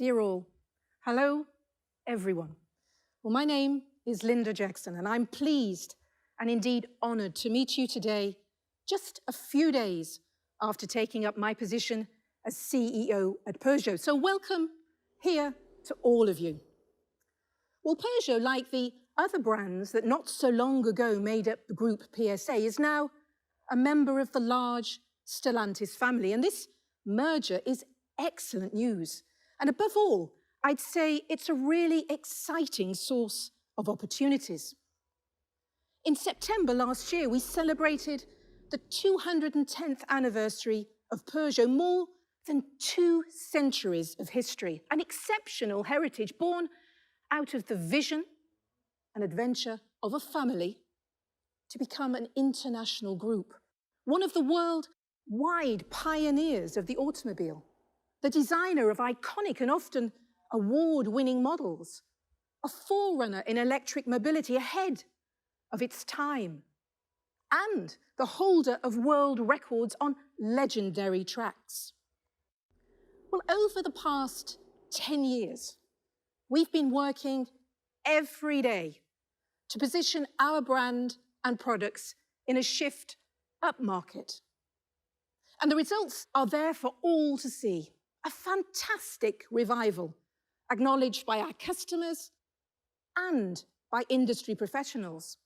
Dear all, hello, everyone. Well, my name is Linda Jackson, and I'm pleased and indeed honored to meet you today, just a few days after taking up my position as CEO at Peugeot. So welcome here to all of you. Well, Peugeot, like the other brands that not so long ago made up the group PSA, is now a member of the large Stellantis family. And this merger is excellent news. And above all, I'd say it's a really exciting source of opportunities. In September last year, we celebrated the 210th anniversary of Peugeot, more than 2 centuries of history, an exceptional heritage born out of the vision and adventure of a family to become an international group, one of the worldwide pioneers of the automobile, the designer of iconic and often award-winning models, a forerunner in electric mobility ahead of its time, and the holder of world records on legendary tracks. Well, over the past 10 years, we've been working every day to position our brand and products in a shift upmarket. And the results are there for all to see. A fantastic revival, acknowledged by our customers and by industry professionals.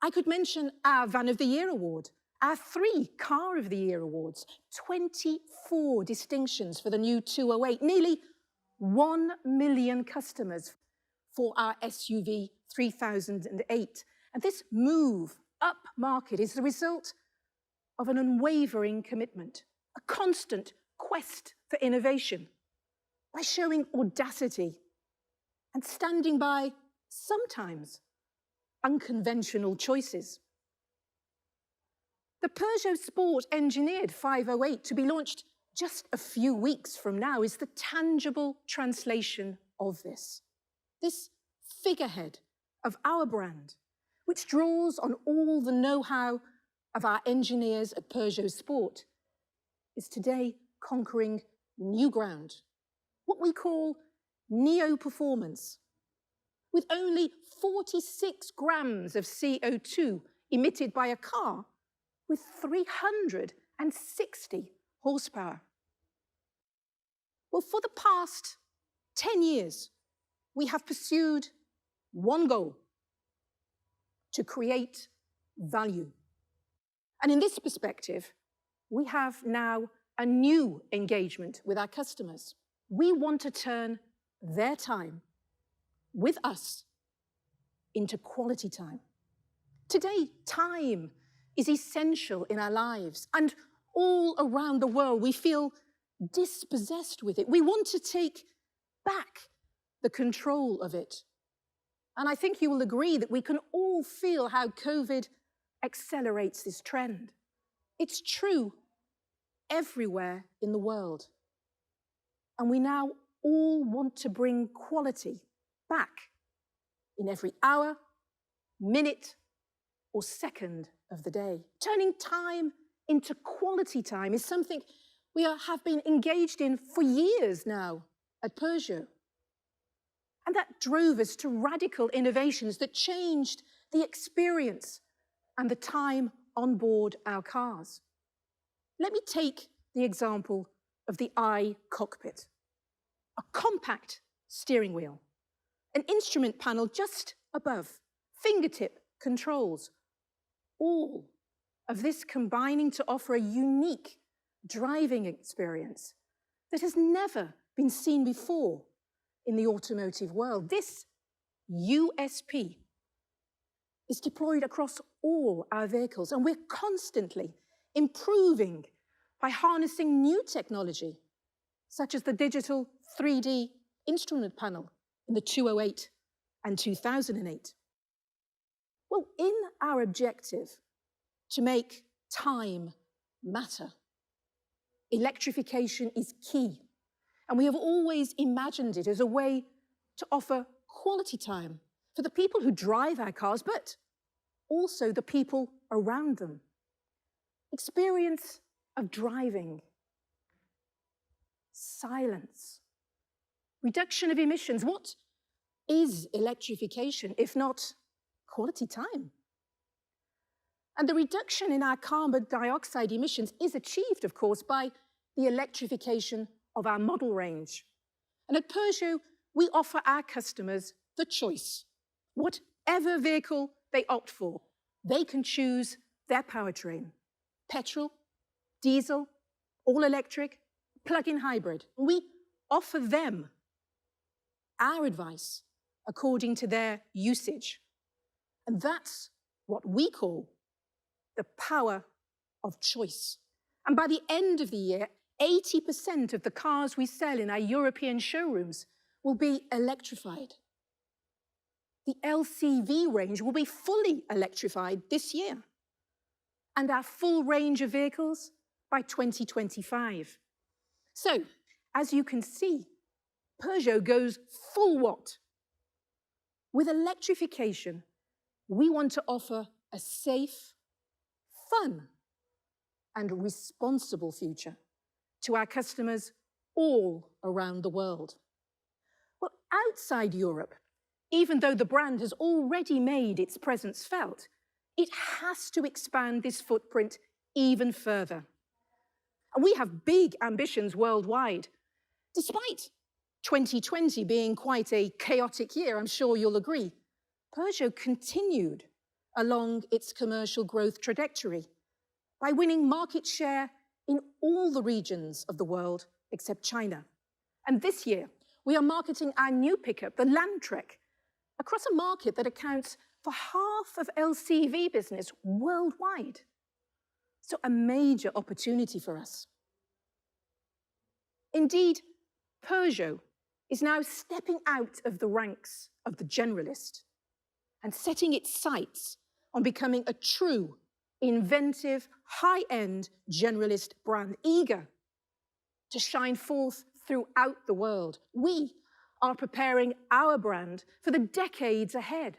I could mention our Van of the Year award, our 3 Car of the Year awards, 24 distinctions for the new 208, nearly 1 million customers for our SUV 3008. And this move up market is the result of an unwavering commitment, a constant quest for innovation, by showing audacity and standing by sometimes unconventional choices. The Peugeot Sport Engineered 508, to be launched just a few weeks from now, is the tangible translation of this. This figurehead of our brand, which draws on all the know-how of our engineers at Peugeot Sport, is today conquering new ground, what we call neo-performance. With only 46 grams of CO2 emitted by a car with 360 horsepower. Well, for the past 10 years, we have pursued one goal: to create value. And in this perspective, we have now a new engagement with our customers. We want to turn their time with us into quality time. Today, time is essential in our lives, and all around the world we feel dispossessed with it. We want to take back the control of it. And I think you will agree that we can all feel how COVID accelerates this trend. It's true everywhere in the world. And we now all want to bring quality back in every hour, minute, or second of the day. Turning time into quality time is something we have been engaged in for years now at Peugeot. And that drove us to radical innovations that changed the experience and the time on board our cars. Let me take the example of the iCockpit, a compact steering wheel, an instrument panel just above, fingertip controls, all of this combining to offer a unique driving experience that has never been seen before in the automotive world. This USP is deployed across all our vehicles, and we're constantly improving by harnessing new technology, such as the digital 3D instrument panel in the 208 and 2008. Well, in our objective to make time matter, electrification is key, and we have always imagined it as a way to offer quality time for the people who drive our cars, but also the people around them. Experience of driving, silence, Reduction of emissions. What is electrification, if not quality time? And the reduction in our carbon dioxide emissions is achieved, of course, by the electrification of our model range. And at Peugeot, we offer our customers the choice. Whatever vehicle they opt for, they can choose their powertrain: petrol, diesel, all-electric, plug-in hybrid. We offer them our advice according to their usage. And that's what we call the power of choice. And by the end of the year, 80% of the cars we sell in our European showrooms will be electrified. The LCV range will be fully electrified this year, and our full range of vehicles by 2025. So, as you can see, Peugeot goes full watt. With electrification, we want to offer a safe, fun, and responsible future to our customers all around the world. Well, outside Europe, even though the brand has already made its presence felt, it has to expand this footprint even further. And we have big ambitions worldwide. Despite 2020 being quite a chaotic year, I'm sure you'll agree, Peugeot continued along its commercial growth trajectory by winning market share in all the regions of the world except China. And this year, we are marketing our new pickup, the Landtrek, across a market that accounts for half of LCV business worldwide. So a major opportunity for us. Indeed, Peugeot is now stepping out of the ranks of the generalist and setting its sights on becoming a true, inventive, high-end generalist brand, eager to shine forth throughout the world. We are preparing our brand for the decades ahead,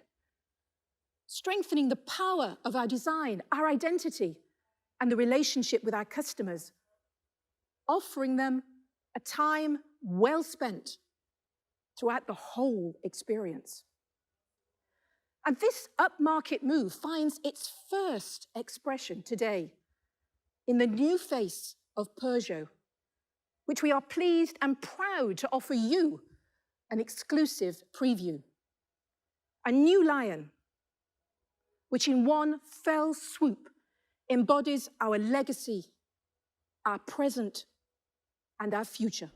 strengthening the power of our design, our identity, and the relationship with our customers, offering them a time well spent throughout the whole experience. And this upmarket move finds its first expression today in the new face of Peugeot, which we are pleased and proud to offer you an exclusive preview. A new Lion, which in one fell swoop embodies our legacy, our present, and our future.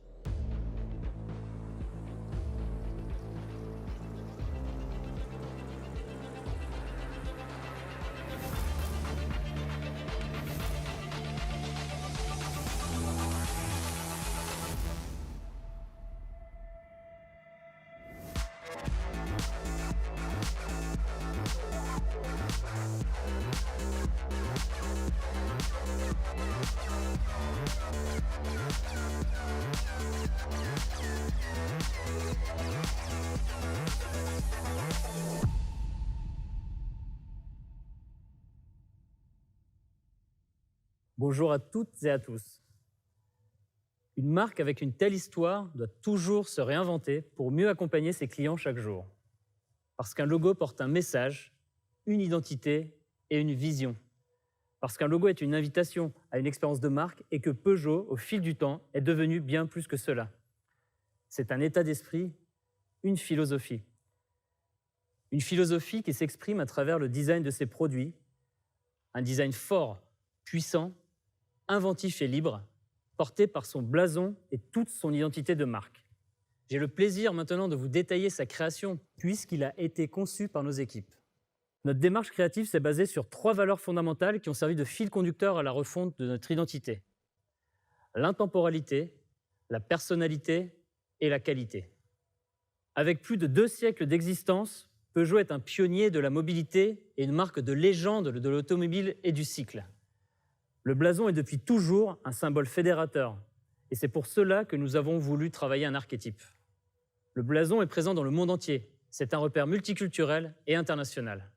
Bonjour à toutes et à tous. Une marque avec une telle histoire doit toujours se réinventer pour mieux accompagner ses clients chaque jour. Parce qu'un logo porte un message, une identité et une vision. Parce qu'un logo est une invitation à une expérience de marque et que Peugeot, au fil du temps, est devenu bien plus que cela. C'est un état d'esprit, une philosophie. Une philosophie qui s'exprime à travers le design de ses produits, un design fort, puissant, inventif et libre, porté par son blason et toute son identité de marque. J'ai le plaisir maintenant de vous détailler sa création, puisqu'il a été conçu par nos équipes. Notre démarche créative s'est basée sur 3 valeurs fondamentales qui ont servi de fil conducteur à la refonte de notre identité. L'intemporalité, la personnalité et la qualité. Avec plus de 2 siècles d'existence, Peugeot est un pionnier de la mobilité et une marque de légende de l'automobile et du cycle. Le blason est depuis toujours un symbole fédérateur, et c'est pour cela que nous avons voulu travailler un archétype. Le blason est présent dans le monde entier, c'est un repère multiculturel et international.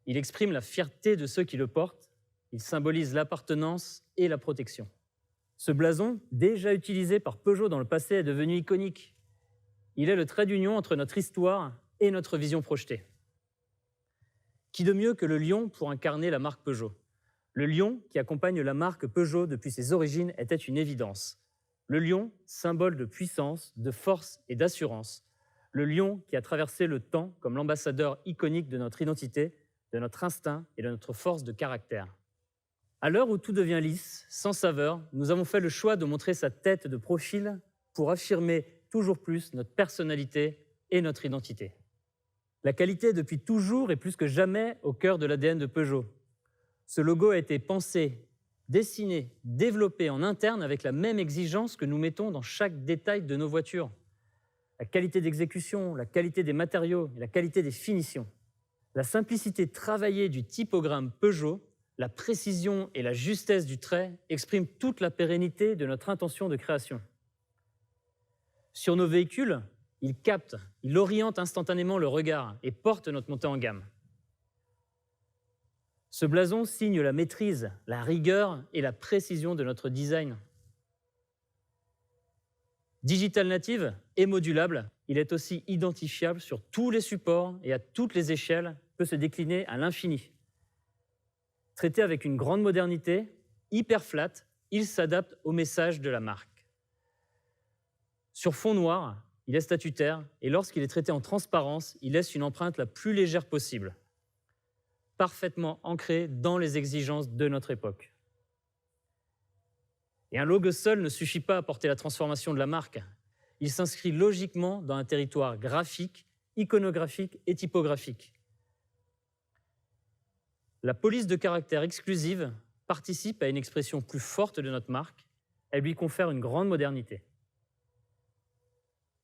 Il exprime la fierté de ceux qui le portent, il symbolise l'appartenance et la protection. Ce blason, déjà utilisé par Peugeot dans le passé, est devenu iconique. Il est le trait d'union entre notre histoire et notre vision projetée. Qui de mieux que le lion pour incarner la marque Peugeot? Le lion qui accompagne la marque Peugeot depuis ses origines était une évidence. Le lion, symbole de puissance, de force et d'assurance. Le lion qui a traversé le temps comme l'ambassadeur iconique de notre identité, de notre instinct et de notre force de caractère. À l'heure où tout devient lisse, sans saveur, nous avons fait le choix de montrer sa tête de profil pour affirmer toujours plus notre personnalité et notre identité. La qualité, depuis toujours et plus que jamais, au cœur de l'ADN de Peugeot. Ce logo a été pensé, dessiné, développé en interne avec la même exigence que nous mettons dans chaque détail de nos voitures. La qualité d'exécution, la qualité des matériaux et la qualité des finitions. La simplicité travaillée du typogramme Peugeot, la précision et la justesse du trait expriment toute la pérennité de notre intention de création. Sur nos véhicules, il capte, il oriente instantanément le regard et porte notre montée en gamme. Ce blason signe la maîtrise, la rigueur et la précision de notre design. Digital native et modulable, il est aussi identifiable sur tous les supports et à toutes les échelles, peut se décliner à l'infini. Traité avec une grande modernité, hyper flat, il s'adapte au message de la marque. Sur fond noir, il est statutaire et lorsqu'il est traité en transparence, il laisse une empreinte la plus légère possible, parfaitement ancrée dans les exigences de notre époque. Et un logo seul ne suffit pas à porter la transformation de la marque. Il s'inscrit logiquement dans un territoire graphique, iconographique et typographique. La police de caractère exclusive participe à une expression plus forte de notre marque. Elle lui confère une grande modernité.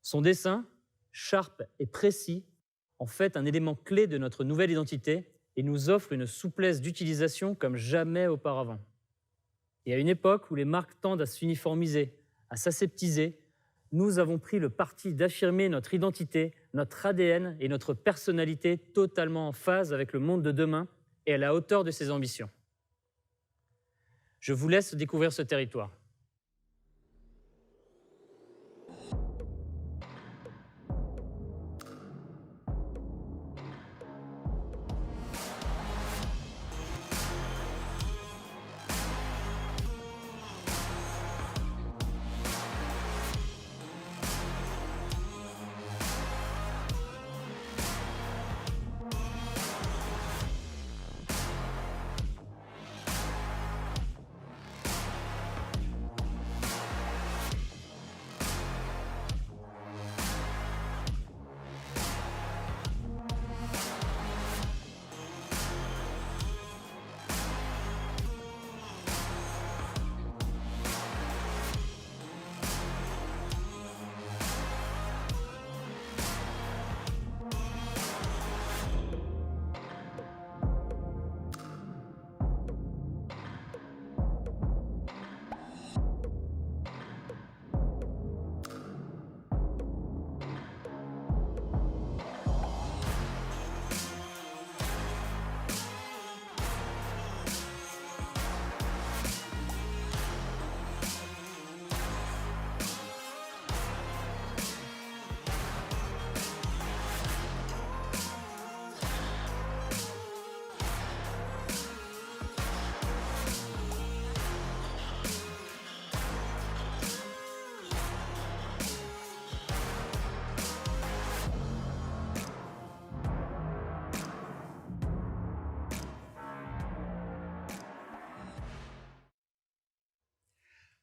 Son dessin, sharp et précis, en fait un élément clé de notre nouvelle identité et nous offre une souplesse d'utilisation comme jamais auparavant. Et à une époque où les marques tendent à s'uniformiser, à s'aseptiser, nous avons pris le parti d'affirmer notre identité, notre ADN et notre personnalité totalement en phase avec le monde de demain et à la hauteur de ses ambitions. Je vous laisse découvrir ce territoire.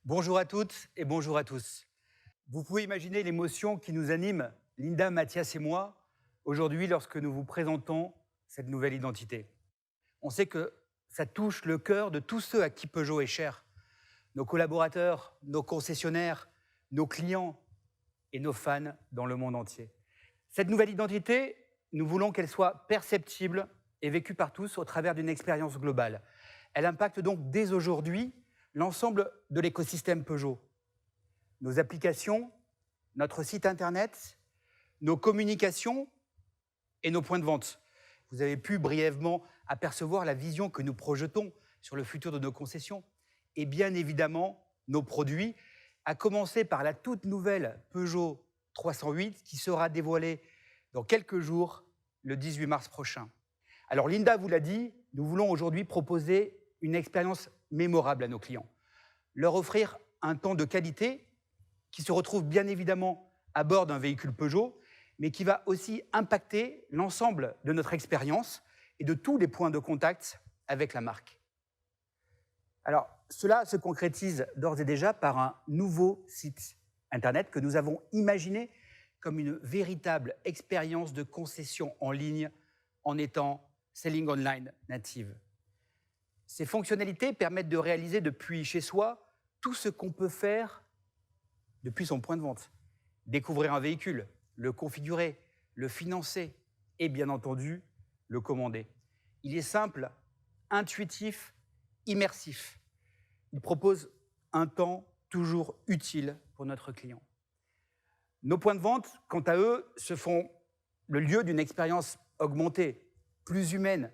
Bonjour à toutes et bonjour à tous. Vous pouvez imaginer l'émotion qui nous anime, Linda, Mathias et moi, aujourd'hui lorsque nous vous présentons cette nouvelle identité. On sait que ça touche le cœur de tous ceux à qui Peugeot est cher. Nos collaborateurs, nos concessionnaires, nos clients et nos fans dans le monde entier. Cette nouvelle identité, nous voulons qu'elle soit perceptible et vécue par tous au travers d'une expérience globale. Elle impacte donc dès aujourd'hui l'ensemble de l'écosystème Peugeot. Nos applications, notre site internet, nos communications et nos points de vente. Vous avez pu brièvement apercevoir la vision que nous projetons sur le futur de nos concessions. Et bien évidemment, nos produits, à commencer par la toute nouvelle Peugeot 308 qui sera dévoilé dans quelques jours, le 18 mars prochain. Alors Linda vous l'a dit, nous voulons aujourd'hui proposer une expérience mémorable à nos clients. Leur offrir un temps de qualité qui se retrouve bien évidemment à bord d'un véhicule Peugeot, mais qui va aussi impacter l'ensemble de notre expérience et de tous les points de contact avec la marque. Alors, cela se concrétise d'ores et déjà par un nouveau site Internet que nous avons imaginé comme une véritable expérience de concession en ligne en étant Selling Online native. Ces fonctionnalités permettent de réaliser depuis chez soi tout ce qu'on peut faire depuis son point de vente. Découvrir un véhicule, le configurer, le financer et bien entendu, le commander. Il est simple, intuitif, immersif. Il propose un temps toujours utile pour notre client. Nos points de vente, quant à eux, se font le lieu d'une expérience augmentée, plus humaine,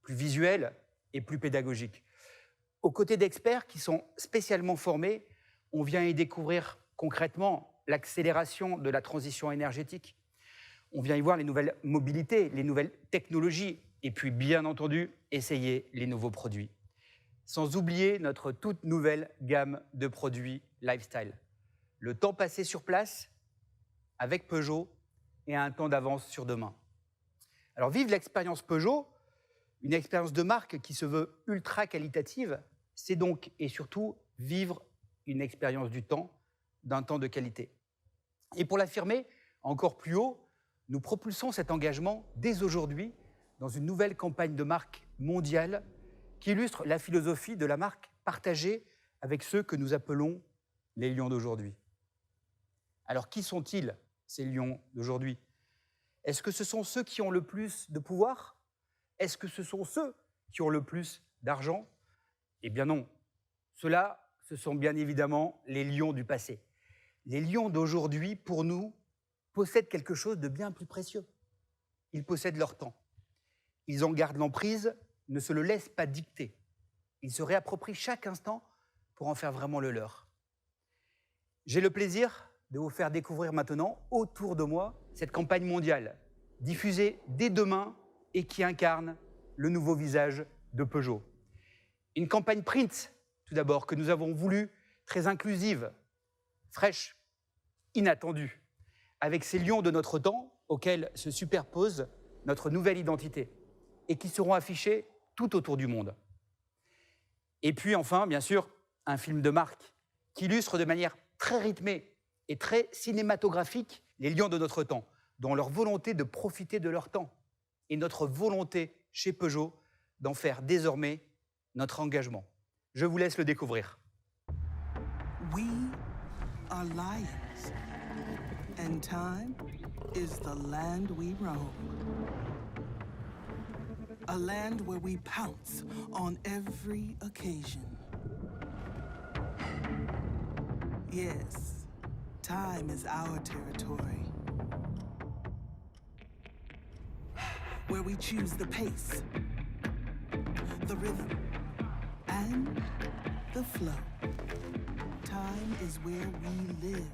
plus visuelle et plus pédagogique. Aux côtés d'experts qui sont spécialement formés, on vient y découvrir concrètement l'accélération de la transition énergétique. On vient y voir les nouvelles mobilités, les nouvelles technologies et puis, bien entendu, essayer les nouveaux produits. Sans oublier notre toute nouvelle gamme de produits lifestyle. Le temps passé sur place, avec Peugeot, et un temps d'avance sur demain. Alors, vive l'expérience Peugeot, une expérience de marque qui se veut ultra qualitative, c'est donc et surtout vivre une expérience du temps, d'un temps de qualité. Et pour l'affirmer encore plus haut, nous propulsons cet engagement dès aujourd'hui dans une nouvelle campagne de marque mondiale qui illustre la philosophie de la marque partagée avec ceux que nous appelons les lions d'aujourd'hui. Alors, qui sont-ils, ces lions d'aujourd'hui? Est-ce que ce sont ceux qui ont le plus de pouvoir? Est-ce que ce sont ceux qui ont le plus d'argent? Eh bien non. Ceux-là, ce sont bien évidemment les lions du passé. Les lions d'aujourd'hui, pour nous, possèdent quelque chose de bien plus précieux. Ils possèdent leur temps. Ils en gardent l'emprise, ne se le laissent pas dicter. Ils se réapproprient chaque instant pour en faire vraiment le leur. J'ai le plaisir de vous faire découvrir maintenant, autour de moi, cette campagne mondiale, diffusée dès demain et qui incarne le nouveau visage de Peugeot. Une campagne print, tout d'abord, que nous avons voulu très inclusive, fraîche, inattendue, avec ces lions de notre temps auxquels se superpose notre nouvelle identité et qui seront affichés tout autour du monde. Et puis enfin, bien sûr, un film de marque qui illustre de manière très rythmée et très cinématographique les lions de notre temps, dont leur volonté de profiter de leur temps et notre volonté chez Peugeot d'en faire désormais notre engagement. Je vous laisse le découvrir. We are lions, and time is the land we roam. A land where we pounce on every occasion. Yes, time is our territory. Where we choose the pace, the rhythm, and the flow. Time is where we live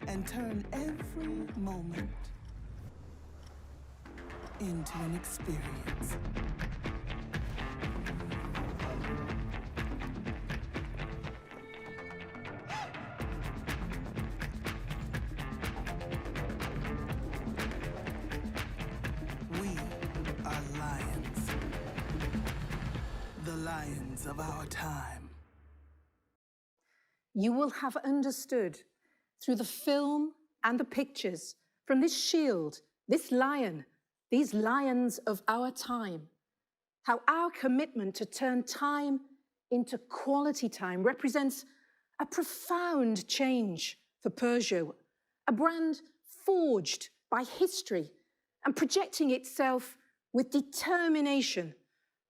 and turn every moment into an experience. We are lions, the lions of our time. You will have understood through the film and the pictures from this shield, this lion, these lions of our time, how our commitment to turn time into quality time represents a profound change for Peugeot, a brand forged by history and projecting itself with determination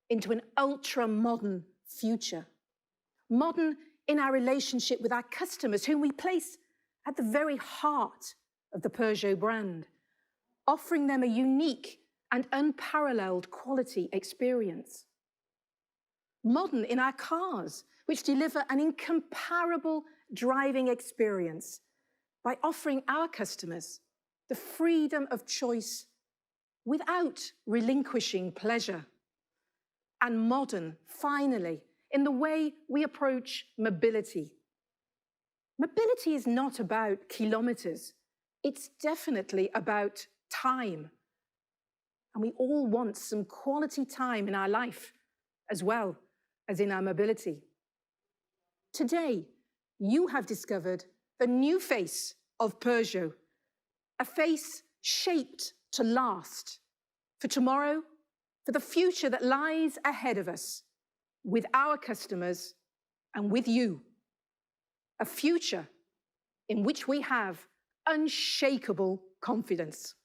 into an ultra-modern future. Modern in our relationship with our customers, whom we place at the very heart of the Peugeot brand, offering them a unique and unparalleled quality experience. Modern in our cars, which deliver an incomparable driving experience by offering our customers the freedom of choice without relinquishing pleasure. And modern, finally, in the way we approach mobility. Mobility is not about kilometers. It's definitely about time. And we all want some quality time in our life, as well as in our mobility. Today, you have discovered the new face of Peugeot, a face shaped to last, for tomorrow, for the future that lies ahead of us, with our customers and with you. A future in which we have unshakable confidence.